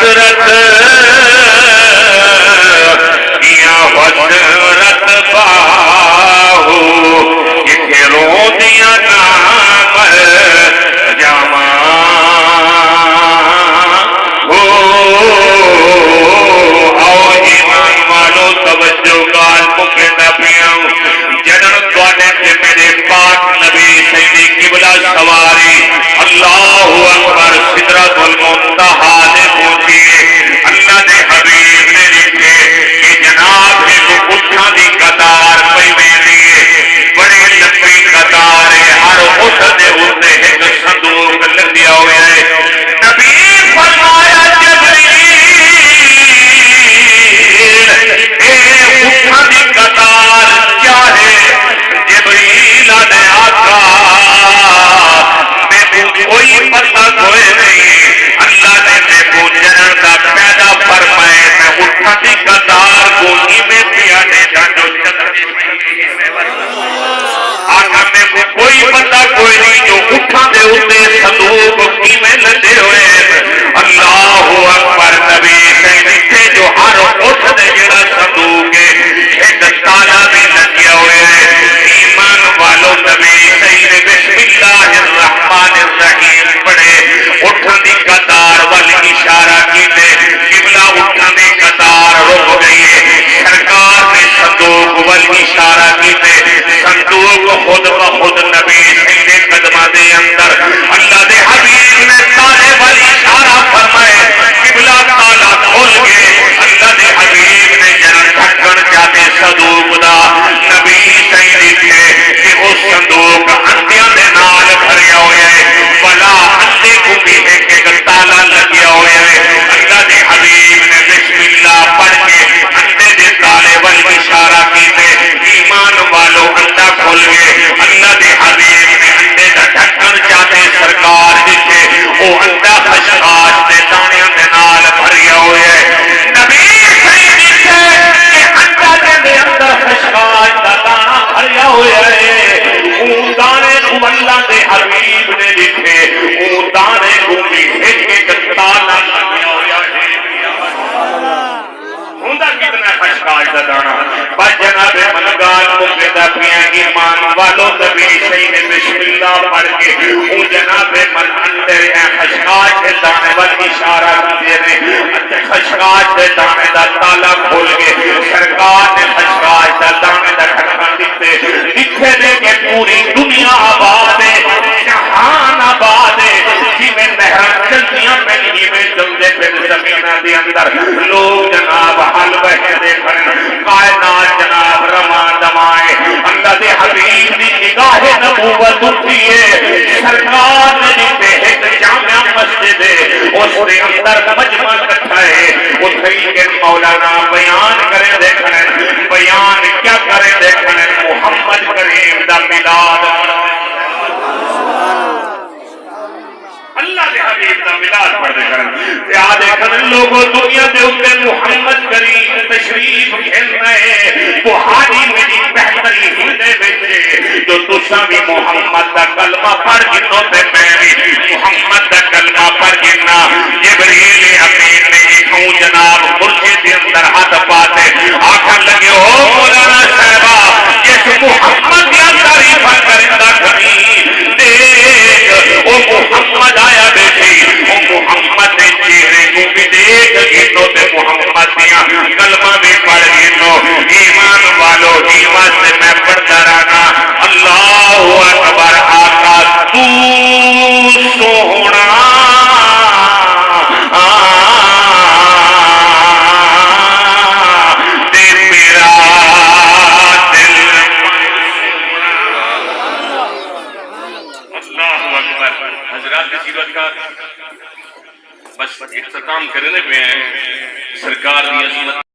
حسرت یا حسرت باہو کتھے رو دیا نام جاواں آؤ ایمان والو توجہ گال مکرنا پیاں جنن توانے تے میرے پاک نبی سیدی قبلہ سواری اللہ اکبر سدرۃ المنتہا دے پہنچیے اللہ دے حبیب نے لکھے کہ جناب ایک اٹھاں دی قطار پئی ویندی بڑی لمبی قطار ہے ہر اٹھ دے اوتے ایک صندوق لگیا ہوا ہے نبی فرمایا جبریل اے اٹھاں دی قطار کیا ہے جبریل نے آقا کوئی پتہ کوئی نہیں اللہ نے میں کو جنن کا پیدا فرمائے میں اٹھا دی قطار کو ہی میں پیانے جانو آقا میں کو کوئی پتہ کوئی نہیں جو اٹھا دے ہوتے صندوق کی میں لگے ہوئے اللہ اکبر نبی سیدی تھے جو ہر اٹھ دے جڑا صندوق ہے ایک تالا بھی لگیا ہوئے ایمان والو نبی سیدی بسم اللہ الرحمن الرحیم پڑھے اٹھن دی قطار والی اشارہ کیتے قبلہ اٹھن دی قطار رک گئی ہے سرکار نے صندوق والی اشارہ کیتے صندوق خود بخود نبی سیدے قدمہ دے اندر اللہ دے حبیب نے تالے والی اشارہ فرمائے قبلہ تالا کھول گئے اللہ دے حبیب نے جنن ڈھکن جاتے صندوق دا نبی سیدی تھے کہ اس صندوق اندیاں دے نال بھریا ہویا ہے بلا اندے کو بھی ایک تالا لگیا ہویا ہے اللہ دے حبیب نے بسم اللہ پڑھ کے اندے دے تالے والی اشارہ کیتے ایمان والو اندہ کھل گئے اللہ دے حبیب نے اندے دا ڈھکن جاتے سرکار جتے وہ اندہ خشخاش دے دانیاں دے نال بھریا ہویا ہے نبی سیدی تھے کہ اندہ دے اندر خشخاش دا دانا بھریا ہویا ہے اون دانے کو اللہ دے حبیب نے لکھے اون دانے کو بھی ایک تالا لگیا ہویا ہے ہوندہ کتنا خشخاش دا دانا بس جناب ملگان مقیدہ پیاں ایمان والو نبی سید بسم اللہ پڑھ کے اون جناب من اندر خشخاش دے دانے والی اشارہ دینے خشخاش دے دانے دا تالا کھول گئے سرکار نے خشخاش دا دانے دا ڈھکن دیتے لکھے دے کہ پوری دنیا آباد ہے جہان آباد ہے جی میں نہر چلتیاں پہنی میں چلتے پھر زمینہ دے اندر لوگ جناب حل بہے دے کھڑے کائنات جناب رما دمائے اللہ دے حبیب دی نگاہ نبوت اٹھی ہے سرکار نے دیتے ایک جامعہ مسجد ہے اس دے اندر مجمع کٹھا ہے اتھائی کے مولانا بیان کریں دیکھنے بیان کیا کریں دیکھنے محمد کریم دا میلاد اللہ دے حبیب دا میلاد پڑھ دے کریں یاد ہے لوگوں دنیا دے اوپر محمد کریم تشریف کھیلنا ہے بہاری میری بہتری ہندے بیٹھے جو تسا بھی محمد دا کلمہ پڑھ گنو تے میں بھی محمد دا کلمہ پڑھ گنا جبریل امین نے ایکھوں جناب مرشے دے اندر ہاتھ پاتے آکھن لگے ہو مولانا صاحبہ جس محمد یا تعریفہ کرندہ کمی دیکھ او محمد آیا بیٹھی او محمد نے چہرے کو بھی دیکھ گنو تے محمد دیا کلمہ بھی پڑھ گنو ایمان والو ایمان سے میں پڑھتا رہنا اللہ اکبر آقا تو سونا دے میرا دل اللہ اکبر حضرات کی سیرت کا بس اختتام کرنے پہ ہیں سرکار کی عظمت